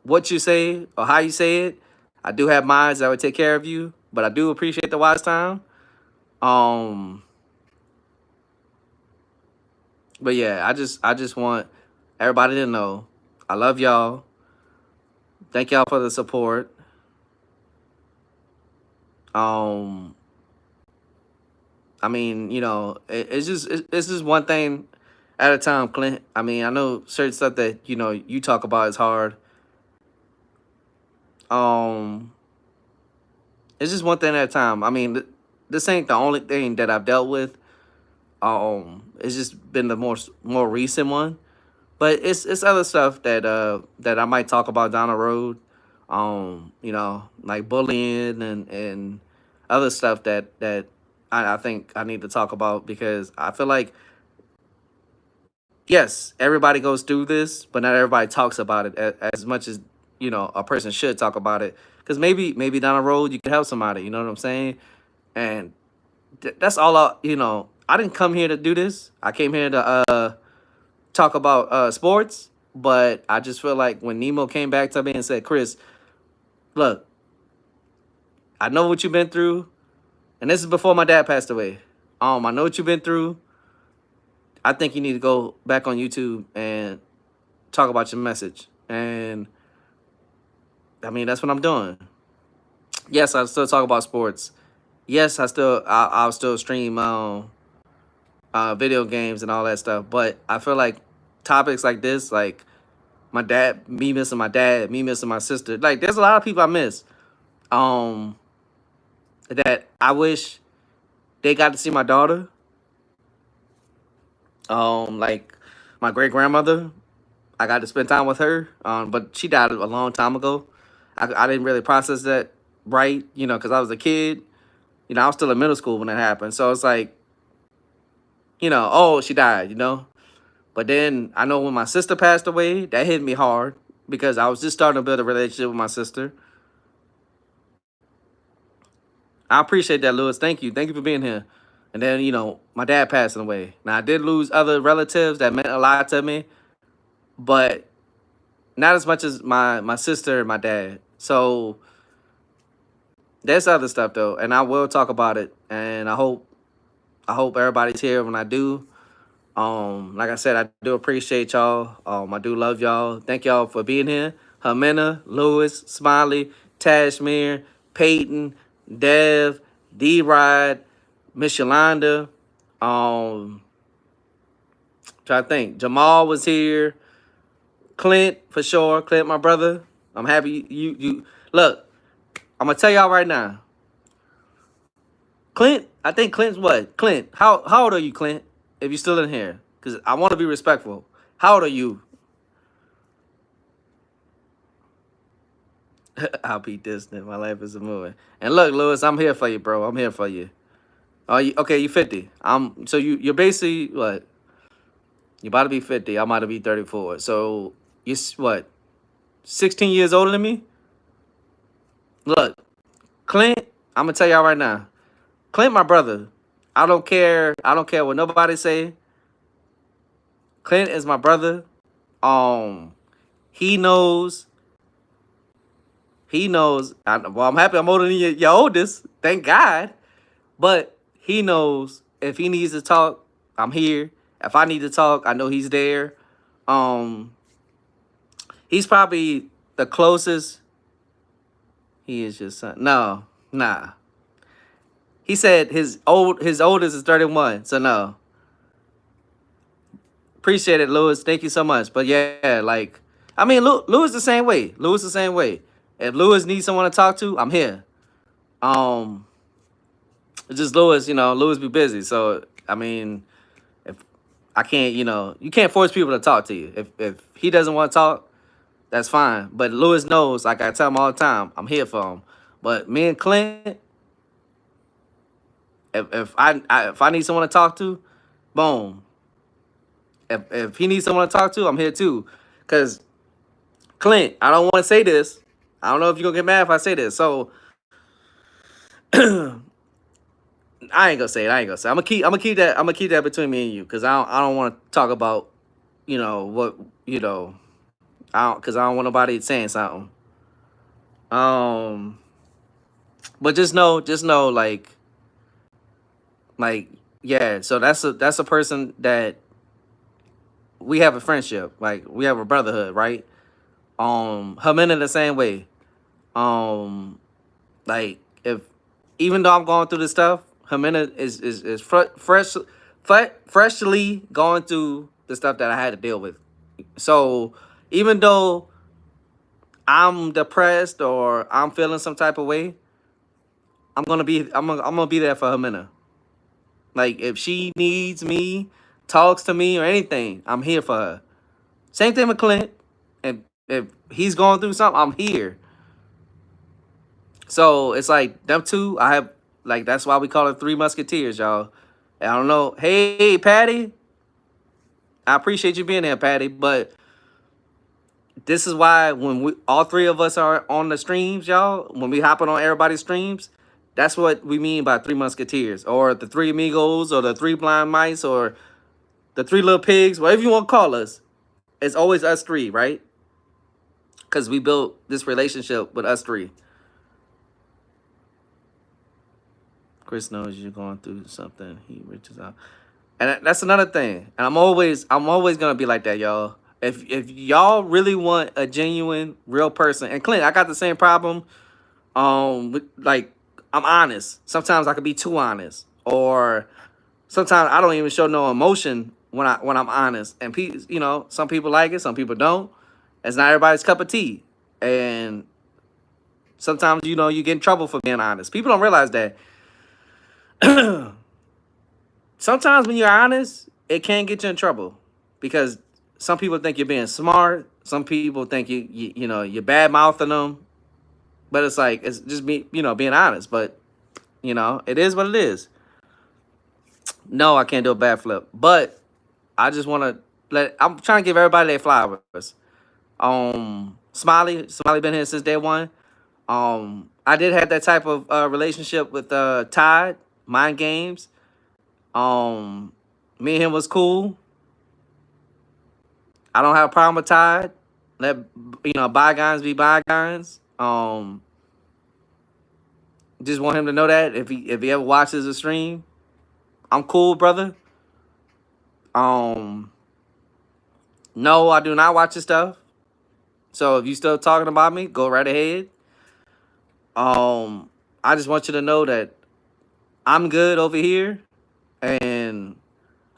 what you say or how you say it. I do have minds that would take care of you, but I do appreciate the watch time. Um, but yeah, I just want everybody to know I love y'all. Thank y'all for the support. Um, I mean, it's just one thing at a time, Clint. I mean, I know certain stuff that you talk about is hard. Um, it's just one thing at a time. I mean, this ain't the only thing that I've dealt with. It's just been the more recent one, but it's other stuff that I might talk about down the road. Like bullying and other stuff that I think I need to talk about because I feel like yes, everybody goes through this, but not everybody talks about it as much as a person should talk about it. Because maybe down the road you could help somebody. You know what I'm saying? And that's all I didn't come here to do this. I came here to talk about sports. But I just feel like when Nemo came back to me and said, "Chris, look, I know what you've been through, and this is before my dad passed away. I know what you've been through. I think you need to go back on YouTube and talk about your message." And I mean, that's what I'm doing. Yes, I still talk about sports. Yes, I'll still stream video games and all that stuff. But I feel like topics like this, like me missing my dad, me missing my sister, like there's a lot of people I miss. Um, that I wish they got to see my daughter. Like my great grandmother, I got to spend time with her. But she died a long time ago. I didn't really process that right, because I was a kid. I was still in middle school when it happened. So it's like, oh, she died. But then I know when my sister passed away, that hit me hard because I was just starting to build a relationship with my sister. I appreciate that, Lewis. Thank you. Thank you for being here. And then, my dad passing away. Now, I did lose other relatives that meant a lot to me, but not as much as my sister and my dad. So there's other stuff though, and I will talk about it. And I hope everybody's here when I do. Like I said, I do appreciate y'all. I do love y'all. Thank y'all for being here. Ximena, Lewis, Smiley, Tashmere, Peyton, Dev, D-Rod, Miss Yolanda. Try to think. Jamal was here. Clint, for sure. Clint, my brother. I'm happy you look. I'm gonna tell y'all right now. Clint, I think Clint's what? Clint, how old are you, Clint? If you're still in here, because I want to be respectful. How old are you? I'll be distant. My life is a movie. And look, Lewis, I'm here for you, bro. I'm here for you. Oh, okay, you 50. So you're basically what? You about to be 50. I'm about to be 34. So you're what? 16 years older than me? Look, Clint, I'm gonna tell y'all right now. Clint, my brother. I don't care. I don't care what nobody say. Clint is my brother. He knows. He knows. Well, I'm happy I'm older than your oldest. Thank God. But he knows if he needs to talk, I'm here. If I need to talk, I know he's there. He's probably the closest. He is your son. No, nah. He said his oldest is 31. So no. Appreciate it, Lewis. Thank you so much. But yeah, like I mean, Lewis the same way. Lewis the same way. If Lewis needs someone to talk to, I'm here. Um, it's just Lewis, Lewis be busy. So I mean, if I can't, you can't force people to talk to you. If he doesn't want to talk, that's fine. But Lewis knows, like I tell him all the time, I'm here for him. But me and Clint, If I need someone to talk to, boom. If he needs someone to talk to, I'm here too. Cause Clint, I don't want to say this. I don't know if you're gonna get mad if I say this. So I ain't gonna say it. I ain't gonna say it. I'm gonna keep that between me and you. Cause I don't want to talk about, what, cause I don't want nobody saying something. Um, but just know, like, yeah. So that's a person that we have a friendship. Like we have a brotherhood, right? Ximena the same way. Um, like if even though I'm going through this stuff, Ximena is freshly going through the stuff that I had to deal with. So even though I'm depressed or I'm feeling some type of way, I'm gonna be there for Ximena. Like if she needs me, talks to me or anything, I'm here for her. Same thing with Clint. If he's going through something, I'm here. So it's like them two. I have like that's why we call it Three Musketeers, y'all. And I don't know. Hey, Patty, I appreciate you being here, Patty. But this is why when we all three of us are on the streams, y'all, when we hopping on everybody's streams, that's what we mean by Three Musketeers, or the Three Amigos, or the Three Blind Mice, or the Three Little Pigs, whatever you want to call us. It's always us three, right? Because we built this relationship with us three. Chris knows you're going through something. He reaches out, and that's another thing. And I'm always gonna be like that, y'all. If y'all really want a genuine, real person, and Clint, I got the same problem. Like I'm honest. Sometimes I could be too honest, or sometimes I don't even show no emotion when I'm honest. And some people like it, some people don't. It's not everybody's cup of tea, and sometimes you get in trouble for being honest. People don't realize that. Sometimes when you're honest, it can get you in trouble because some people think you're being smart. Some people think you're bad mouthing them, but it's like it's just being honest. But it is what it is. No, I can't do a bad flip, but I just want to I'm trying to give everybody their flowers. Smiley been here since day one. I did have that type of relationship with Todd, Mind Games. Um, Me and him was cool. I don't have a problem with Todd. Let bygones be bygones. Just want him to know that if he ever watches the stream, I'm cool, brother. Um, no, I do not watch his stuff. So if you still talking about me, go right ahead. I just want you to know that I'm good over here, and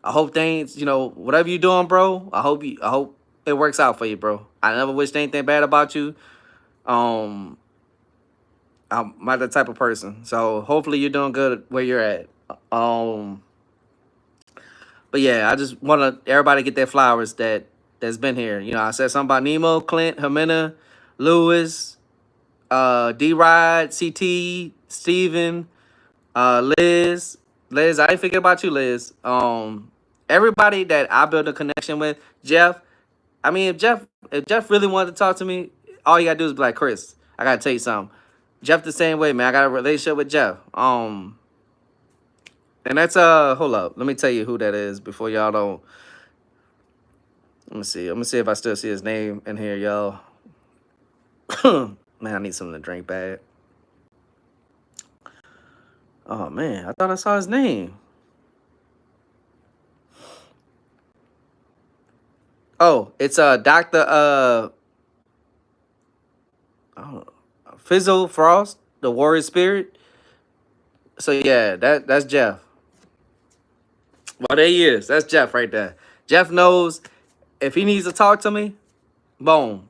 I hope things, whatever you're doing, bro. I hope it works out for you, bro. I never wished anything bad about you. Um, I'm not the type of person, so hopefully you're doing good where you're at. Um, but yeah, I just want everybody to get their flowers that's been here. I said something about Nemo, Clint, Ximena, Lewis, D Rod, CT, Steven, Liz. Liz, I didn't forget about you, Liz. Everybody that I built a connection with, Jeff. I mean, if Jeff really wanted to talk to me, all you gotta do is be like, Chris, I gotta tell you something. Jeff the same way, man. I got a relationship with Jeff. And that's hold up. Let me tell you who that is before y'all don't. Let me see. I'm gonna see if I still see his name in here, y'all. Man, I need something to drink bad. Oh man, I thought I saw his name. Oh, it's Doctor oh, Fizzle Frost, the Warrior Spirit. So yeah, that's Jeff. Well, there he is. That's Jeff right there. Jeff knows if he needs to talk to me, boom.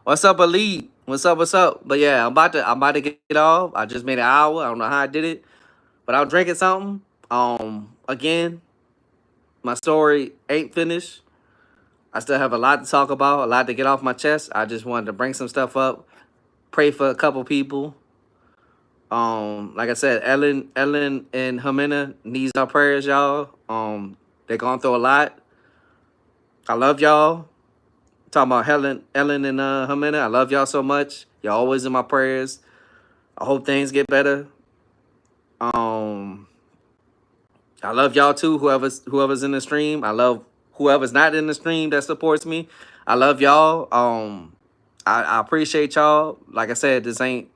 What's up, Elite? What's up? What's up? But yeah, I'm about to get off. I just made an hour. I don't know how I did it, but I'm drinking something. Again, my story ain't finished. I still have a lot to talk about, a lot to get off my chest. I just wanted to bring some stuff up, pray for a couple people. Like I said, Ellen and Ximena needs our prayers, y'all. They're going through a lot. I love y'all. Talking about Ellen and Ximena. I love y'all so much. Y'all always in my prayers. I hope things get better. Um, I love y'all too. Whoever's in the stream. I love whoever's not in the stream that supports me. I love y'all. I appreciate y'all. Like I said, this ain't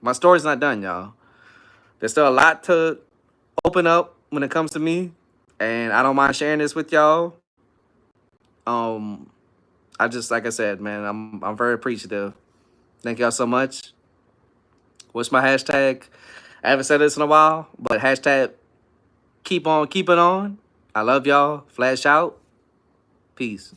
my story's not done, y'all. There's still a lot to open up when it comes to me, and I don't mind sharing this with y'all. Um, I just like I said, man, I'm very appreciative. Thank y'all so much. What's my hashtag? I haven't said this in a while, but hashtag keep on keeping on. I love y'all. Flash out. Peace.